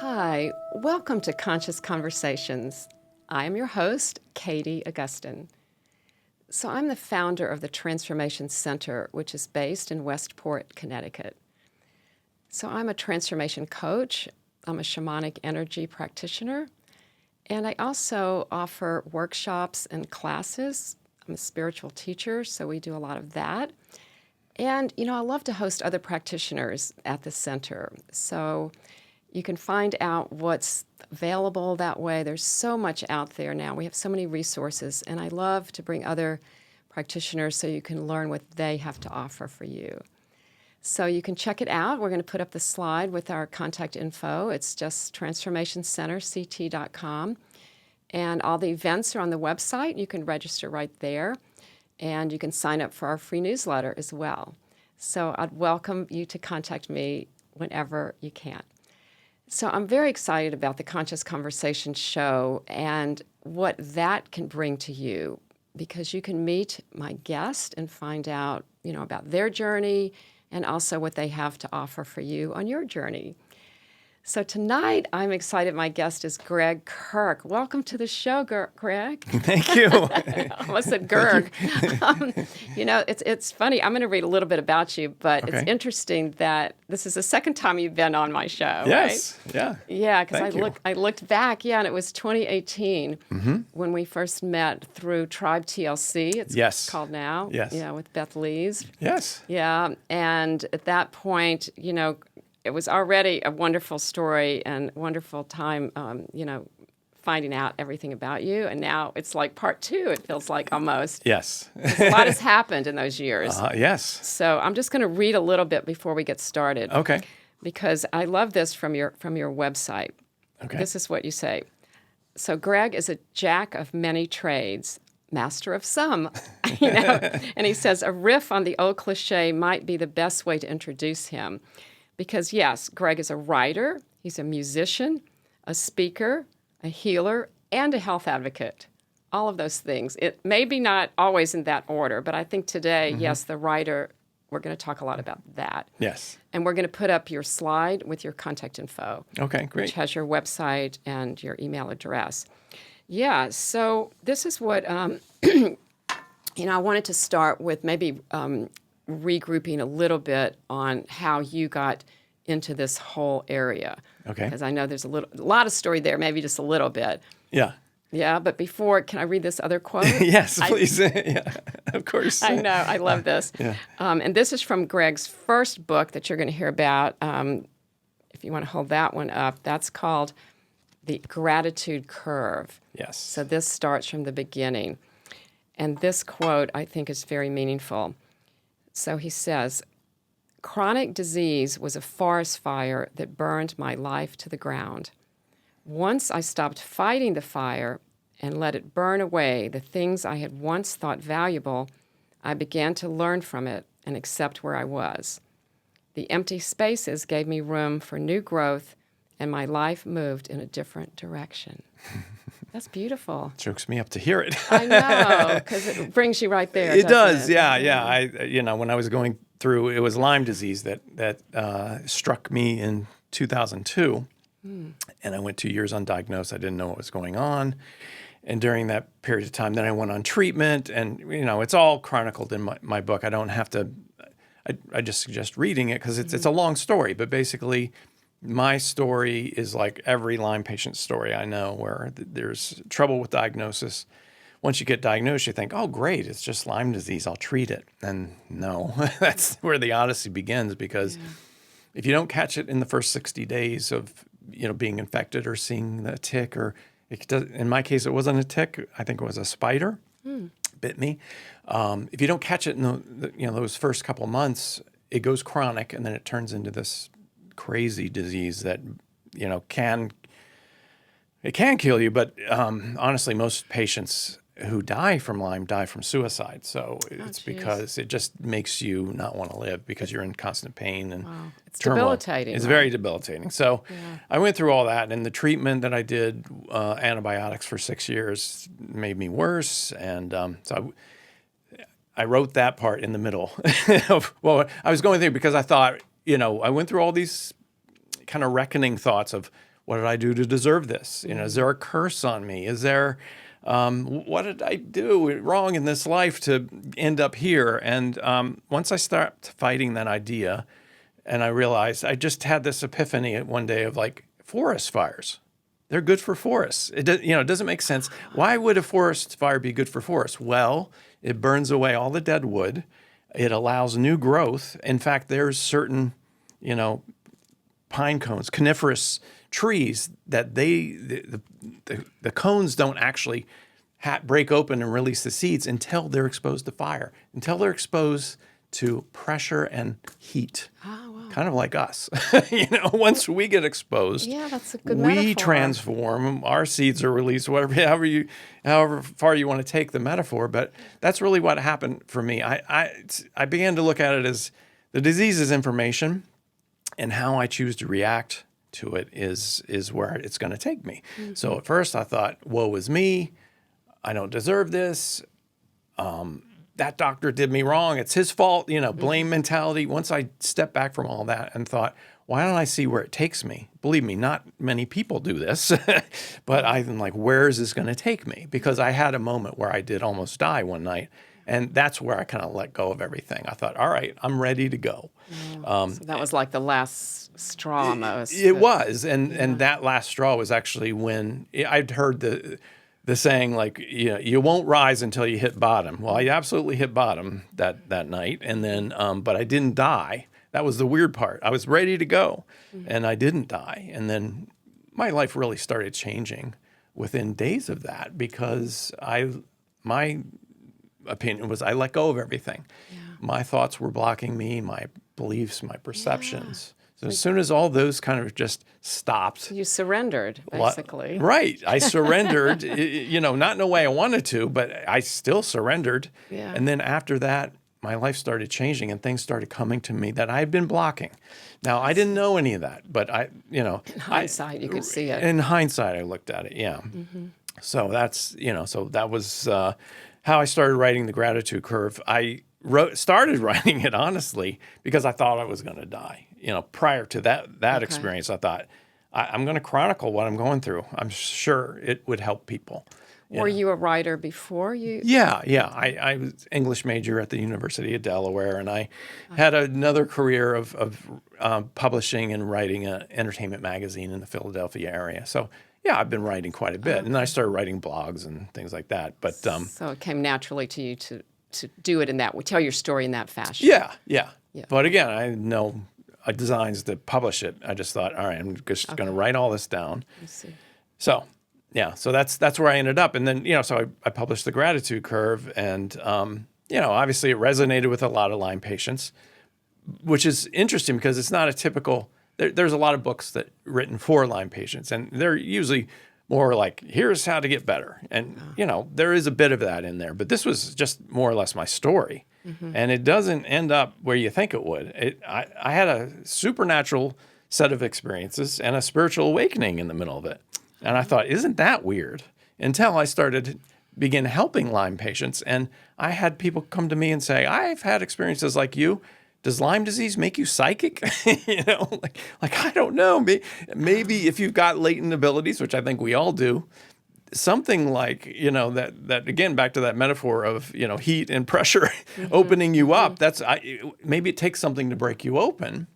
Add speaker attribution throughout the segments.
Speaker 1: Hi, welcome to Conscious Conversations. I am your host, Katie Augustyn. So I'm the founder of the Transformation Center, which is based in Westport, Connecticut. So I'm a transformation coach, I'm a shamanic energy practitioner, and I also offer workshops and classes. I'm a spiritual teacher, so we do a lot of that. And, I love to host other practitioners at the center. So you can find out what's available that way. There's so much out there now. We have so many resources, and I love to bring other practitioners so you can learn what they have to offer for you. So you can check it out. We're going to put up the slide with our contact info. It's just transformationcenterct.com. And all the events are on the website. You can register right there. And you can sign up for our free newsletter as well. So I'd welcome you to contact me whenever you can. So I'm very excited about the Conscious Conversation show and what that can bring to you, because you can meet my guest and find out, about their journey and also what they have to offer for you on your journey. So tonight, I'm excited. My guest is Gregg Kirk. Welcome to the show, Gregg.
Speaker 2: Thank you.
Speaker 1: I almost said Gerg. It's funny. I'm going to read a little bit about you, but
Speaker 2: Okay.
Speaker 1: It's interesting that this is the second time you've been on my show,
Speaker 2: Yes.
Speaker 1: right?
Speaker 2: Yeah.
Speaker 1: Yeah, because
Speaker 2: Thank you.
Speaker 1: I looked back, and it was 2018 when we first met through Tribe TLC. It's
Speaker 2: Yes.
Speaker 1: called now.
Speaker 2: Yes.
Speaker 1: Yeah, with Beth Lees.
Speaker 2: Yes.
Speaker 1: Yeah, and at that point, it was already a wonderful story and wonderful time, finding out everything about you. And now it's like part two, it feels like almost.
Speaker 2: Yes.
Speaker 1: A lot has happened in those years.
Speaker 2: Yes.
Speaker 1: So I'm just going to read a little bit before we get started.
Speaker 2: Okay.
Speaker 1: Because I love this from your website.
Speaker 2: Okay.
Speaker 1: This is what you say. So Gregg is a jack of many trades, master of some, And he says a riff on the old cliché might be the best way to introduce him. Because, yes, Gregg is a writer, he's a musician, a speaker, a healer, and a health advocate. All of those things. It may be not always in that order, but I think today, yes, the writer, we're going to talk a lot about that.
Speaker 2: Yes.
Speaker 1: And we're going to put up your slide with your contact info.
Speaker 2: Okay, great.
Speaker 1: Which has your website and your email address. Yeah, so this is what, I wanted to start with maybe regrouping a little bit on how you got into this whole area.
Speaker 2: Okay.
Speaker 1: Because I know there's a lot of story there, maybe just a little bit.
Speaker 2: Yeah.
Speaker 1: Yeah, but before, can I read this other quote?
Speaker 2: Yes, please. Yeah, of course.
Speaker 1: I know, I love this.
Speaker 2: Yeah.
Speaker 1: And this is from Gregg's first book that you're going to hear about. If you want to hold that one up, that's called The Gratitude Curve.
Speaker 2: Yes.
Speaker 1: So this starts from the beginning. And this quote, I think, is very meaningful. So he says, "Chronic disease was a forest fire that burned my life to the ground. Once I stopped fighting the fire and let it burn away the things I had once thought valuable, I began to learn from it and accept where I was. The empty spaces gave me room for new growth, and my life moved in a different direction." That's beautiful.
Speaker 2: Chokes me up to hear it.
Speaker 1: I know, because it brings you right there.
Speaker 2: It
Speaker 1: doesn't
Speaker 2: does.
Speaker 1: it?
Speaker 2: Yeah. I, when I was going through, it was Lyme disease that struck me in 2002. And I went 2 years undiagnosed. I didn't know what was going on. And during that period of time, then I went on treatment. And, it's all chronicled in my book. I don't have to, I just suggest reading it because it's a long story. But basically, my story is like every Lyme patient's story I know, where there's trouble with diagnosis. Once you get diagnosed, you think, oh, great, it's just Lyme disease, I'll treat it. And no, that's where the odyssey begins, because if you don't catch it in the first 60 days of being infected or seeing the tick, or in my case, it wasn't a tick, I think it was a spider, bit me. If you don't catch it in those first couple of months, it goes chronic, and then it turns into this crazy disease that can kill you. But honestly, most patients who die from Lyme die from suicide. So it's because it just makes you not want to live, because you're in constant pain and
Speaker 1: It's
Speaker 2: turmoil.
Speaker 1: debilitating.
Speaker 2: It's
Speaker 1: right?
Speaker 2: very debilitating. So I went through all that, and the treatment that I did, antibiotics for 6 years, made me worse. And so I wrote that part in the middle of, I was going through, because I thought, I went through all these kind of reckoning thoughts of what did I do to deserve this? You know, is there a curse on me? Is there, what did I do wrong in this life to end up here? And once I stopped fighting that idea, and I realized I just had this epiphany one day of like forest fires. They're good for forests. It doesn't make sense. Why would a forest fire be good for forests? Well, it burns away all the dead wood. It allows new growth. In fact, there's certain, pine cones, coniferous trees that the cones don't actually break open and release the seeds until they're exposed to fire, until they're exposed to pressure and heat.
Speaker 1: Oh, wow.
Speaker 2: Kind of like us. Once we get exposed,
Speaker 1: Yeah, that's a good
Speaker 2: we
Speaker 1: metaphor.
Speaker 2: transform, our seeds are released, however far you want to take the metaphor. But that's really what happened for me. I began to look at it as the disease is information, and how I choose to react to it is where it's going to take me. Mm-hmm. So at first I thought, woe is me. I don't deserve this. That doctor did me wrong. It's his fault, blame mentality. Once I stepped back from all that and thought, why don't I see where it takes me? Believe me, not many people do this, but I'm like, where is this going to take me? Because I had a moment where I did almost die one night, and that's where I kind of let go of everything. I thought, all right, I'm ready to go.
Speaker 1: So that was like the last straw almost.
Speaker 2: It was, and that last straw was actually when I'd heard the saying, like, you won't rise until you hit bottom. Well, I absolutely hit bottom that night, and then, but I didn't die. That was the weird part. I was ready to go, and I didn't die. And then my life really started changing within days of that, because my opinion was I let go of everything. Yeah. My thoughts were blocking me, my beliefs, my perceptions. Yeah. So as soon as all those kind of just stopped.
Speaker 1: You surrendered, basically.
Speaker 2: Right. I surrendered, not in a way I wanted to, but I still surrendered.
Speaker 1: Yeah.
Speaker 2: And then after that, my life started changing and things started coming to me that I had been blocking. Now, I didn't know any of that, but
Speaker 1: in hindsight, you could see it.
Speaker 2: In hindsight, I looked at it, yeah. Mm-hmm. So that's, so that was how I started writing The Gratitude Curve. I started writing it, honestly, because I thought I was going to die. Prior to that experience, I thought, I'm going to chronicle what I'm going through. I'm sure it would help people.
Speaker 1: Were you a writer before you?
Speaker 2: Yeah. I was English major at the University of Delaware, and I had another career of publishing and writing an entertainment magazine in the Philadelphia area. So, yeah, I've been writing quite a bit. And then I started writing blogs and things like that. But
Speaker 1: so it came naturally to you to do it in that way, tell your story in that fashion.
Speaker 2: Yeah. But again, I had no designs to publish it. I just thought, all right, I'm just going to write all this down.
Speaker 1: I see.
Speaker 2: So, yeah, so that's where I ended up. And then, so I published The Gratitude Curve, and, obviously it resonated with a lot of Lyme patients, which is interesting because it's not a typical, there's a lot of books that written for Lyme patients, and they're usually more like, here's how to get better. And, there is a bit of that in there, but this was just more or less my story. Mm-hmm. And it doesn't end up where you think it would. I had a supernatural set of experiences and a spiritual awakening in the middle of it. And I thought, isn't that weird? Until I began helping Lyme patients. And I had people come to me and say, I've had experiences like you. Does Lyme disease make you psychic? Like I don't know. Maybe if you've got latent abilities, which I think we all do, something like, that again, back to that metaphor of, heat and pressure opening you up. Maybe it takes something to break you open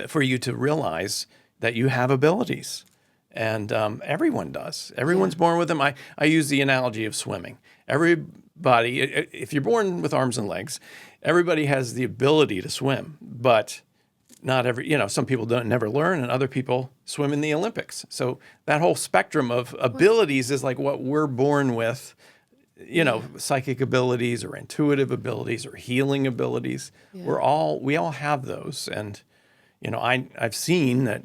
Speaker 2: for you to realize that you have abilities. And everyone does. Everyone's born with them. I use the analogy of swimming. Everybody, if you're born with arms and legs, everybody has the ability to swim. But not some people never learn, and other people swim in the Olympics. So that whole spectrum of abilities is like what we're born with, psychic abilities or intuitive abilities or healing abilities. Yeah. We all have those. And I've seen that,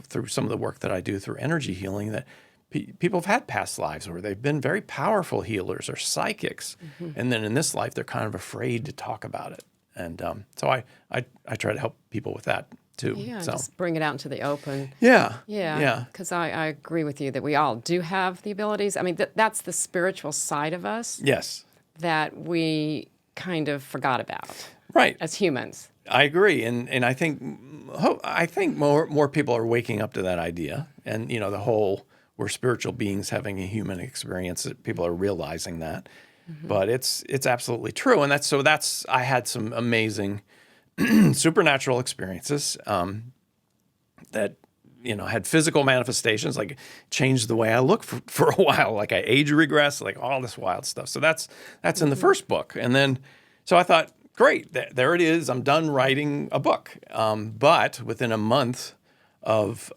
Speaker 2: through some of the work that I do through energy healing, that people have had past lives where they've been very powerful healers or psychics. Mm-hmm. And then in this life, they're kind of afraid to talk about it. And so I try to help people with that too.
Speaker 1: Yeah, just bring it out into the open.
Speaker 2: Yeah.
Speaker 1: Because I agree with you that we all do have the abilities. I mean, that's the spiritual side of us.
Speaker 2: Yes.
Speaker 1: That we kind of forgot about
Speaker 2: Right.
Speaker 1: as humans.
Speaker 2: I agree, and I think more people are waking up to that idea, and the whole we're spiritual beings having a human experience. That people are realizing that, but it's absolutely true, and that's I had some amazing supernatural experiences that had physical manifestations, like changed the way I look for a while, like I age regress, like all this wild stuff. So that's in the first book, and then so I thought, great, there it is. I'm done writing a book. But within a month of,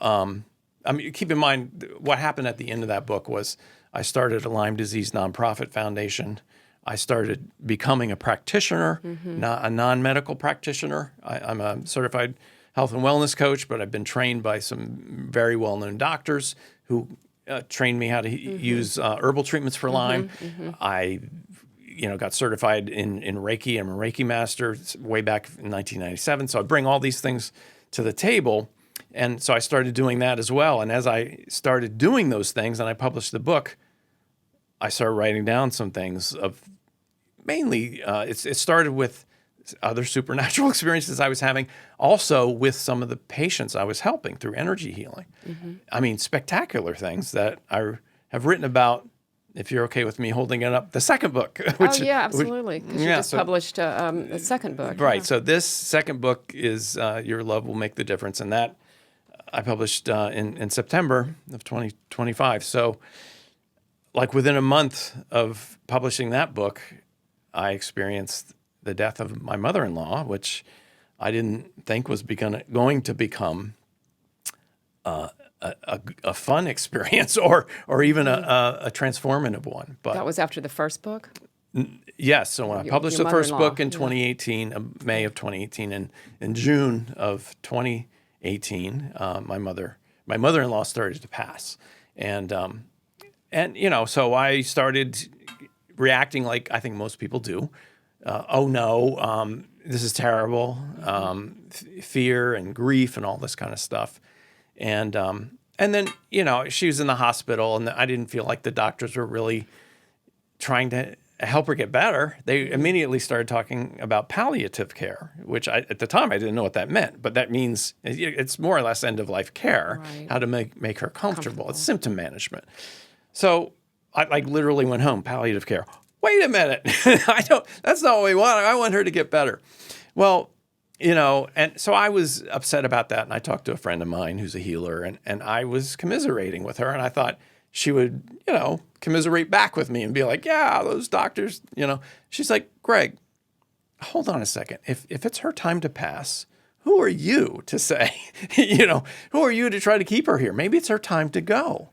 Speaker 2: keep in mind what happened at the end of that book was I started a Lyme disease nonprofit foundation. I started becoming a practitioner, not a non-medical practitioner. I'm a certified health and wellness coach, but I've been trained by some very well-known doctors who trained me how to use herbal treatments for Lyme. I got certified in Reiki. I'm a Reiki master way back in 1997. So I bring all these things to the table. And so I started doing that as well. And as I started doing those things and I published the book, I started writing down some things of mainly, it started with other supernatural experiences I was having, also with some of the patients I was helping through energy healing. I mean, spectacular things that I have written about. If you're okay with me holding it up, the second book.
Speaker 1: Absolutely, because you just published a second book.
Speaker 2: Right,
Speaker 1: Yeah.
Speaker 2: so this second book is Your Love Will Make the Difference, and that I published in September of 2025. So like within a month of publishing that book, I experienced the death of my mother-in-law, which I didn't think was going to become a fun experience or even a transformative one. But
Speaker 1: That was after the first book?
Speaker 2: yes. So when I published
Speaker 1: your
Speaker 2: the first
Speaker 1: mother-in-law,
Speaker 2: book in 2018, May of 2018, and in June of 2018, my mother-in-law started to pass, and so I started reacting like I think most people do. Oh no, this is terrible. Fear and grief and all this kind of stuff. And then, she was in the hospital and I didn't feel like the doctors were really trying to help her get better. They immediately started talking about palliative care, which at the time I didn't know what that meant, but that means it's more or less end of life care,
Speaker 1: Right.
Speaker 2: how to make her comfortable. It's symptom management. So I literally went home, palliative care. Wait a minute. That's not what we want. I want her to get better. Well, and so I was upset about that. And I talked to a friend of mine who's a healer and I was commiserating with her. And I thought she would, commiserate back with me and be like, yeah, those doctors, She's like, Gregg, hold on a second. If it's her time to pass, who are you to say, who are you to try to keep her here? Maybe it's her time to go.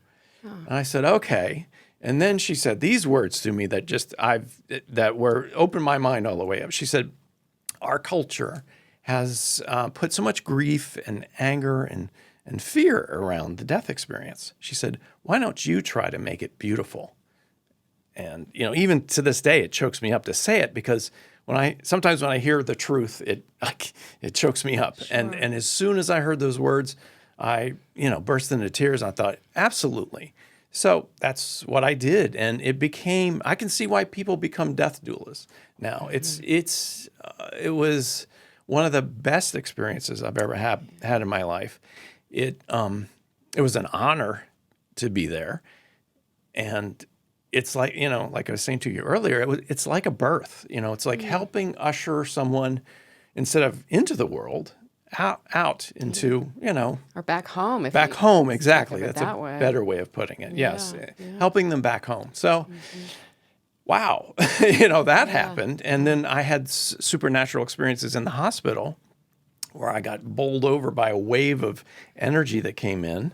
Speaker 2: Oh. And I said, okay. And then she said these words to me that were opened my mind all the way up. She said, our culture has put so much grief and anger and fear around the death experience. She said, why don't you try to make it beautiful? And, even to this day, it chokes me up to say it because sometimes when I hear the truth, it chokes me up. Sure. And as soon as I heard those words, I, burst into tears. I thought, absolutely. So that's what I did. And I can see why people become death doulas now. It was one of the best experiences I've ever had in my life. It was an honor to be there. And it's like, like I was saying to you earlier, it's like a birth, it's like helping usher someone instead of into the world, out into,
Speaker 1: Or back home.
Speaker 2: Back home, exactly. That's
Speaker 1: that
Speaker 2: a
Speaker 1: way.
Speaker 2: better way of putting it. Yes.
Speaker 1: Yeah.
Speaker 2: Helping them back home. So, wow, that happened. And then I had supernatural experiences in the hospital where I got bowled over by a wave of energy that came in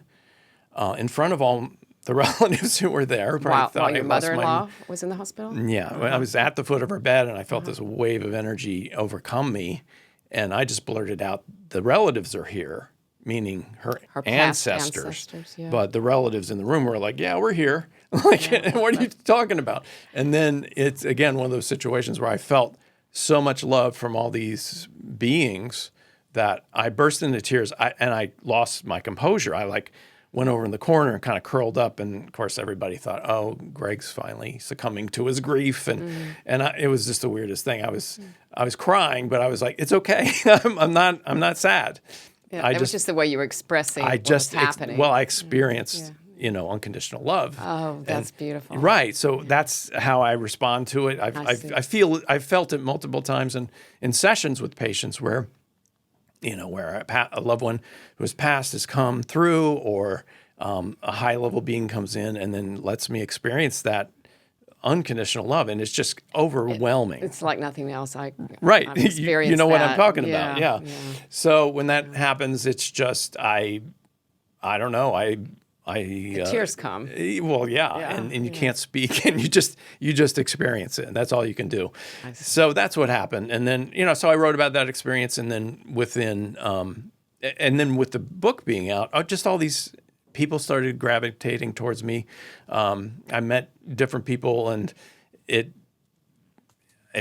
Speaker 2: front of all the relatives who were there.
Speaker 1: While your mother-in-law was in the hospital?
Speaker 2: Yeah. I was at the foot of her bed and I felt this wave of energy overcome me. And I just blurted out, the relatives are here, meaning her ancestors.
Speaker 1: Yeah.
Speaker 2: But the relatives in the room were like, yeah, we're here. What are you talking about? And then it's, again, one of those situations where I felt so much love from all these beings that I burst into tears and I lost my composure. I went over in the corner and kind of curled up. And of course, everybody thought, oh, Gregg's finally succumbing to his grief. And it was just the weirdest thing. I was crying, but I was like, it's okay. I'm not sad.
Speaker 1: Yeah, it was just the way you were expressing what was happening.
Speaker 2: I experienced, unconditional love.
Speaker 1: Oh, that's beautiful.
Speaker 2: Right. So that's how I respond to it. I've felt it multiple times in sessions with patients where, where a loved one who has passed has come through, or a high level being comes in and then lets me experience that unconditional love, and it's just overwhelming.
Speaker 1: It's like nothing else.
Speaker 2: Right.
Speaker 1: I've experienced
Speaker 2: you know what I'm
Speaker 1: that.
Speaker 2: talking about. Yeah. So when that happens, it's just I don't know.
Speaker 1: The tears come.
Speaker 2: Well, yeah. And you can't speak, and you just experience it, and that's all you can do. So that's what happened. And then so I wrote about that experience, and then with the book being out, just all these people started gravitating towards me. I met different people, and it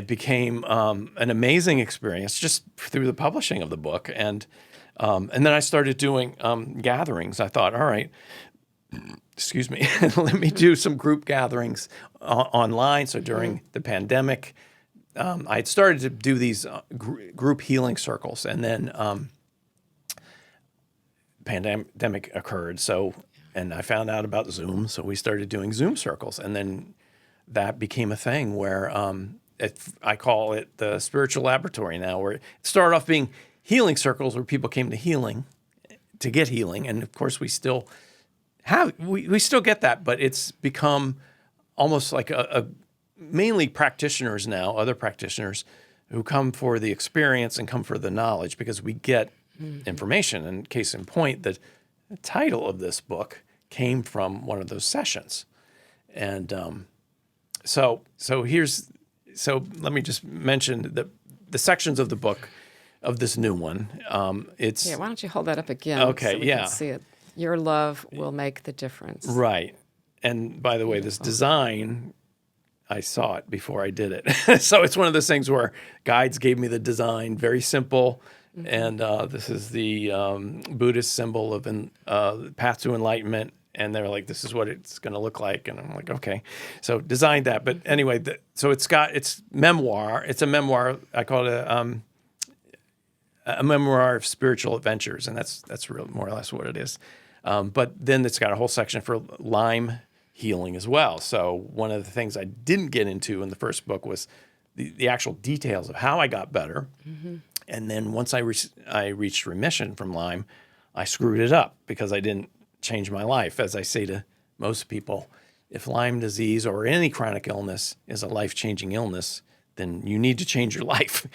Speaker 2: became an amazing experience just through the publishing of the book. And then I started doing gatherings. I thought, all right, excuse me, let me do some group gatherings online. So during the pandemic, I had started to do these group healing circles, and then pandemic occurred. And I found out about Zoom, so we started doing Zoom circles, and then that became a thing where I call it the spiritual laboratory now, where it started off being healing circles where people came to get healing, and of course we still get that, but it's become almost like a mainly practitioners now, other practitioners who come for the experience and come for the knowledge, because we get information. And case in point, the title of this book came from one of those sessions. And so let me just mention the sections of the book of this new one. Why
Speaker 1: don't you hold that up again?
Speaker 2: Okay,
Speaker 1: so we can see it. Your love will make the difference.
Speaker 2: Right. And by the way, this design, I saw it before I did it. So it's one of those things where guides gave me the design, very simple. And this is the Buddhist symbol of path to enlightenment. And they're like, this is what it's going to look like. And I'm like, okay. So designed that. But anyway, so it's memoir. It's a memoir. I call it a memoir of spiritual adventures. And that's really more or less what it is. But then it's got a whole section for Lyme healing as well. So one of the things I didn't get into in the first book was the actual details of how I got better. And then once I reached remission from Lyme, I screwed it up because I didn't change my life. As I say to most people, if Lyme disease or any chronic illness is a life-changing illness, then you need to change your life.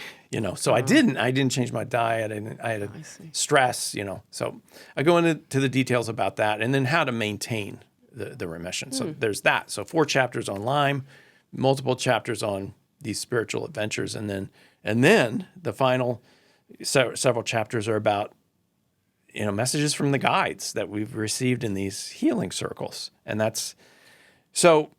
Speaker 2: So I didn't change my diet, and I had stress. So I go into the details about that, and then how to maintain the remission. So there's that. So 4 chapters on Lyme, multiple chapters on these spiritual adventures, and then the final several chapters are about messages from the guides that we've received in these healing circles, and that's so.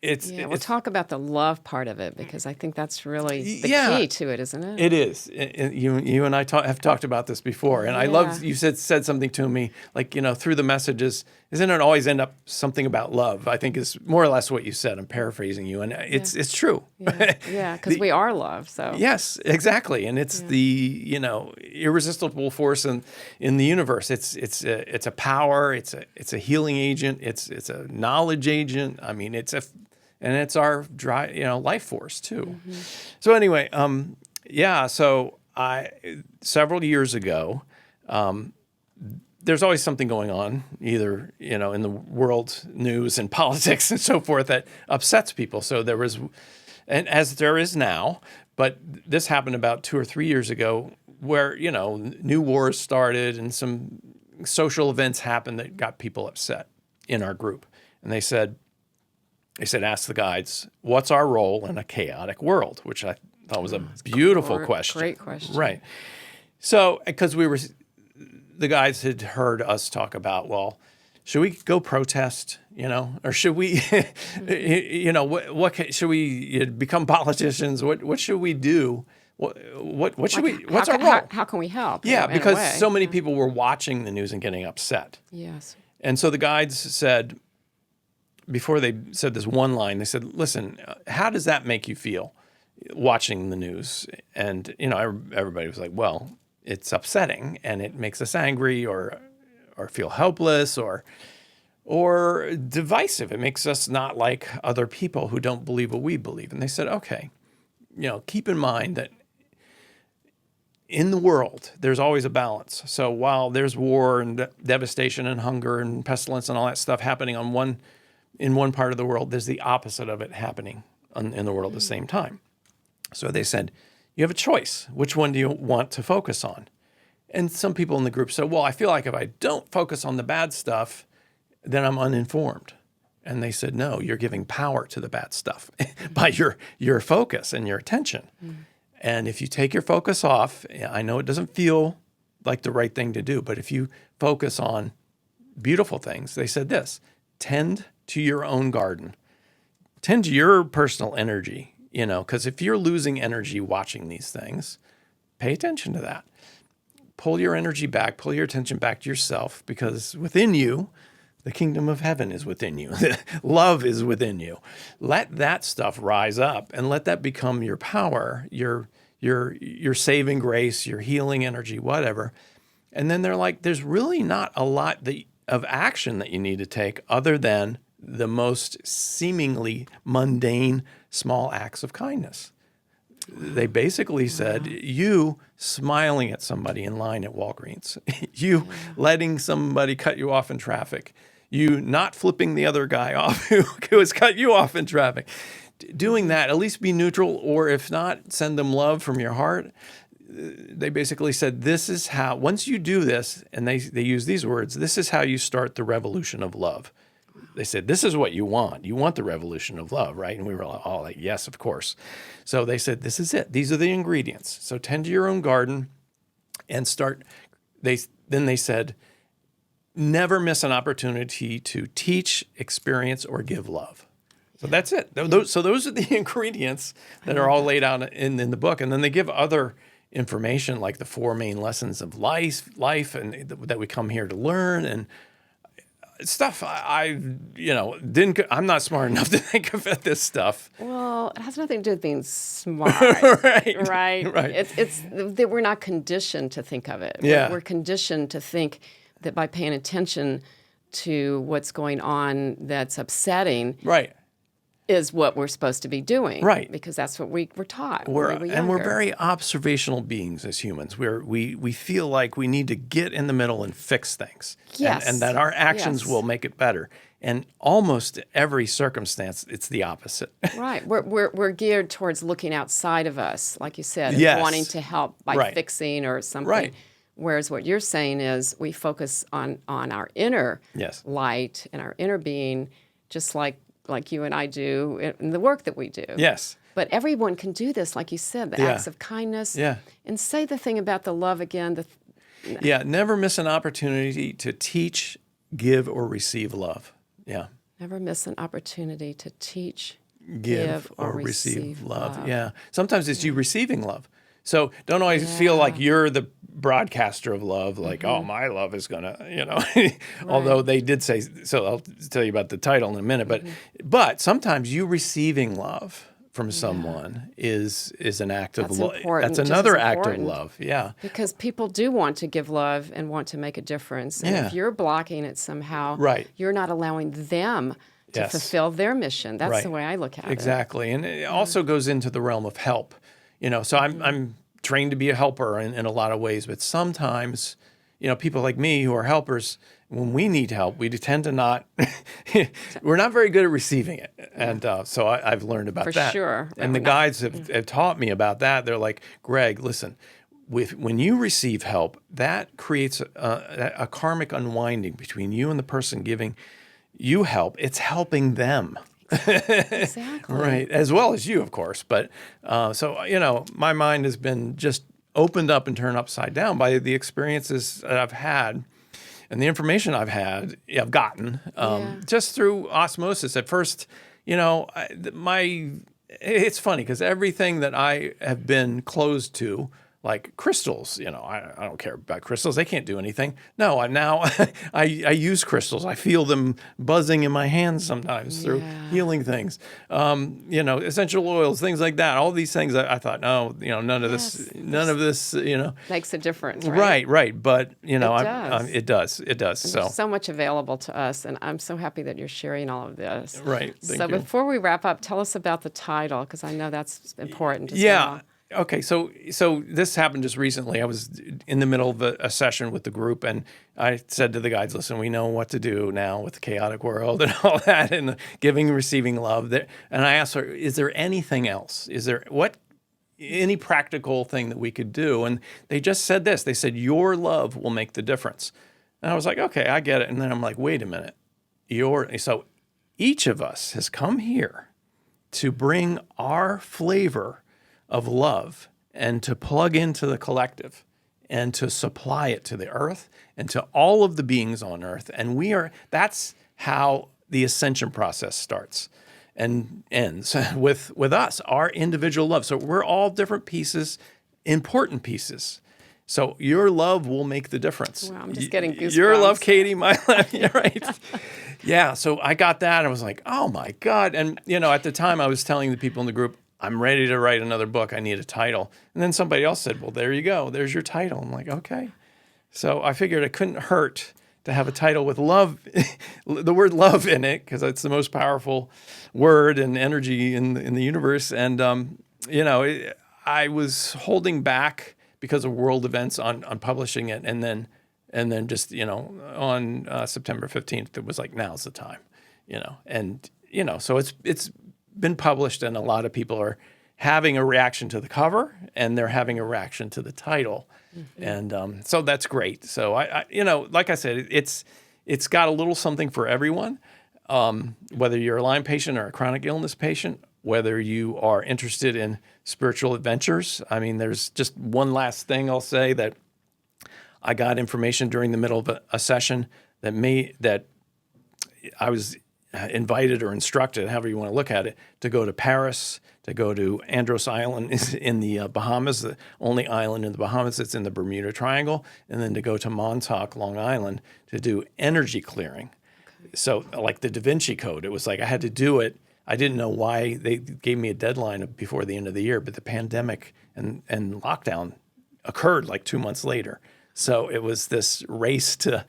Speaker 1: We'll talk about the love part of it, because I think that's really the key to it, isn't it?
Speaker 2: It is. You and I have talked about this before, and I love you said something to me like through the messages. Doesn't it always end up something about love? I think is more or less what you said. I'm paraphrasing you, and it's true.
Speaker 1: Yeah, because we are love. So
Speaker 2: yes, exactly, and it's the irresistible force in the universe. It's a power. It's a healing agent. It's a knowledge agent. I mean, and it's our life force too. So anyway, so several years ago, there's always something going on, either in the world news and politics and so forth, that upsets people. So there was, and as there is now, but this happened about 2 or 3 years ago, where new wars started and some social events happened that got people upset in our group, and they said, ask the guides, what's our role in a chaotic world? Which I thought was a beautiful question.
Speaker 1: Great question.
Speaker 2: Right. So, because the guides had heard us talk about, well, should we go protest, or should we, should we become politicians? What should we do? What should we, what's our role?
Speaker 1: How can we help?
Speaker 2: Yeah, because so many people were watching the news and getting upset.
Speaker 1: Yes.
Speaker 2: And so the guides said, before they said this one line, they said, listen, how does that make you feel watching the news? And, everybody was like, well, it's upsetting and it makes us angry or feel helpless or divisive. It makes us not like other people who don't believe what we believe. And they said, okay, keep in mind that in the world, there's always a balance. So while there's war and devastation and hunger and pestilence and all that stuff happening in one part of the world, there's the opposite of it happening in the world at the same time. So they said, you have a choice. Which one do you want to focus on? And some people in the group said, well, I feel like if I don't focus on the bad stuff, then I'm uninformed. And they said, no, you're giving power to the bad stuff by your focus and your attention. And if you take your focus off, I know it doesn't feel like the right thing to do, but if you focus on beautiful things, they said this, tend to your own garden, tend to your personal energy, because if you're losing energy watching these things, pay attention to that. Pull your energy back, pull your attention back to yourself, because within you, the kingdom of heaven is within you. Love is within you. Let that stuff rise up and let that become your power, your saving grace, your healing energy, whatever. And then they're like, there's really not a lot of action that you need to take other than the most seemingly mundane small acts of kindness. They basically said, you smiling at somebody in line at Walgreens, you letting somebody cut you off in traffic, you not flipping the other guy off who has cut you off in traffic. Doing that, at least be neutral, or if not, send them love from your heart. They basically said, this is how, once you do this, and they use these words, this is how you start the revolution of love. They said, this is what you want. You want the revolution of love, right? And we were all like, yes, of course. So they said, this is it. These are the ingredients. So tend to your own garden and start. Then they said, never miss an opportunity to teach, experience, or give love. So that's it. Those are the ingredients that are all laid out in the book. And then they give other information like the 4 main lessons of life, and that we come here to learn, and stuff I'm not smart enough to think of this stuff.
Speaker 1: Well, it has nothing to do with being smart, right? It's that we're not conditioned to think of it.
Speaker 2: Yeah.
Speaker 1: We're conditioned to think that by paying attention to what's going on that's upsetting,
Speaker 2: right,
Speaker 1: is what we're supposed to be doing,
Speaker 2: right?
Speaker 1: Because that's what we're taught.
Speaker 2: We're very observational beings as humans. We feel like we need to get in the middle and fix things,
Speaker 1: yes,
Speaker 2: and that our actions will make it better. And almost every circumstance, it's the opposite.
Speaker 1: Right. We're geared towards looking outside of us, like you said, and wanting to help by fixing or something. Right. Whereas what you're saying is we focus on our inner light and our inner being, just like you and I do in the work that we do.
Speaker 2: Yes.
Speaker 1: But everyone can do this, like you said, the acts of kindness.
Speaker 2: Yeah.
Speaker 1: And say the thing about the love again.
Speaker 2: Never miss an opportunity to teach, give, or receive love. Yeah.
Speaker 1: Never miss an opportunity to teach,
Speaker 2: give or receive love. Yeah. Sometimes it's you receiving love. So don't always feel like you're the broadcaster of love, like, oh, my love is going to, although they did say, so I'll tell you about the title in a minute, but sometimes you receiving love from someone is an act of love. That's another act of love. Yeah.
Speaker 1: Because people do want to give love and want to make a difference. And if you're blocking it somehow, you're not allowing them to fulfill their mission. That's the way I look at it.
Speaker 2: Exactly. And it also goes into the realm of help. So I'm trained to be a helper in a lot of ways, but sometimes, people like me who are helpers, when we need help, we tend to not, we're not very good at receiving it. And so I've learned about that. For
Speaker 1: sure.
Speaker 2: And the guides have taught me about that. They're like, Gregg, listen, when you receive help, that creates a karmic unwinding between you and the person giving you help. It's helping them.
Speaker 1: Exactly.
Speaker 2: Right, as well as you, of course. But so my mind has been just opened up and turned upside down by the experiences that I've had and the information I've gotten just through osmosis. At first, it's funny because everything that I have been closed to, like crystals. I don't care about crystals. They can't do anything. No, I use crystals. I feel them buzzing in my hands sometimes through healing things. Essential oils, things like that. All these things I thought, no, none of this,
Speaker 1: makes a difference, right?
Speaker 2: Right. But,
Speaker 1: It does.
Speaker 2: It does.
Speaker 1: And there's so much available to us, and I'm so happy that you're sharing all of this.
Speaker 2: Right. Thank you.
Speaker 1: Before we wrap up, tell us about the title, because I know that's important as well.
Speaker 2: Okay, so this happened just recently. I was in the middle of a session with the group, and I said to the guys, listen, we know what to do now with the chaotic world and all that, and giving and receiving love. And I asked her, is there anything else? Is there any practical thing that we could do? And they just said this. They said, your love will make the difference. And I was like, okay, I get it. And then I'm like, wait a minute. So each of us has come here to bring our flavor of love and to plug into the collective and to supply it to the earth and to all of the beings on earth. And that's how the ascension process starts and ends with us, our individual love. So we're all different pieces, important pieces. So your love will make the difference.
Speaker 1: Wow, I'm just getting goosebumps.
Speaker 2: Your love, Katie, my love. Yeah, right. Yeah, so I got that. I was like, oh my God. And, at the time I was telling the people in the group, I'm ready to write another book. I need a title. And then somebody else said, well, there you go. There's your title. I'm like, okay. So I figured it couldn't hurt to have a title with love, the word love in it, because it's the most powerful word and energy in the universe. And, I was holding back because of world events on publishing it. And then just, on September 15th, it was like, now's the time, so it's been published, and a lot of people are having a reaction to the cover, and they're having a reaction to the title. Mm-hmm. And so that's great. So I like I said, it's got a little something for everyone, whether you're a Lyme patient or a chronic illness patient, whether you are interested in spiritual adventures. I mean, there's just one last thing I'll say, that I got information during the middle of a session that I was invited or instructed, however you want to look at it, to go to Paris, to go to Andros Island in the Bahamas, the only island in the Bahamas that's in the Bermuda Triangle, and then to go to Montauk, Long Island, to do energy clearing. Okay. So like the Da Vinci Code, it was like I had to do it. I didn't know why they gave me a deadline before the end of the year, but the pandemic and lockdown occurred like 2 months later. So it was this race to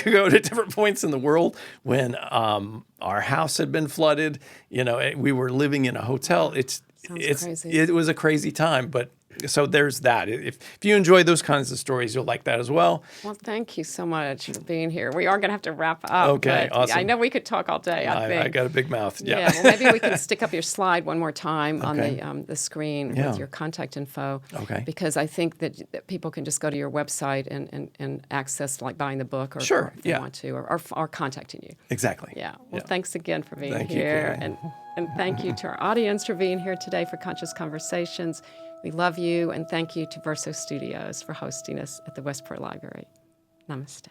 Speaker 2: go to different points in the world when our house had been flooded. We were living in a hotel. It's crazy. It was a crazy time, but so there's that. If you enjoy those kinds of stories, you'll like that as well.
Speaker 1: Well, thank you so much for being here. We are going to have to wrap up.
Speaker 2: Okay, awesome.
Speaker 1: I know we could talk all day, I think.
Speaker 2: I got a big mouth.
Speaker 1: Yeah. Well, maybe we can stick up your slide one more time on the screen with your contact info.
Speaker 2: Okay.
Speaker 1: Because I think that people can just go to your website and access, like buying the book or if they want to, or contacting you.
Speaker 2: Exactly.
Speaker 1: Yeah. Well, thanks again for being
Speaker 2: Thank
Speaker 1: here.
Speaker 2: You,
Speaker 1: and thank you to our audience for being here today for Conscious Conversations. We love you, and thank you to Verso Studios for hosting us at the Westport Library. Namaste.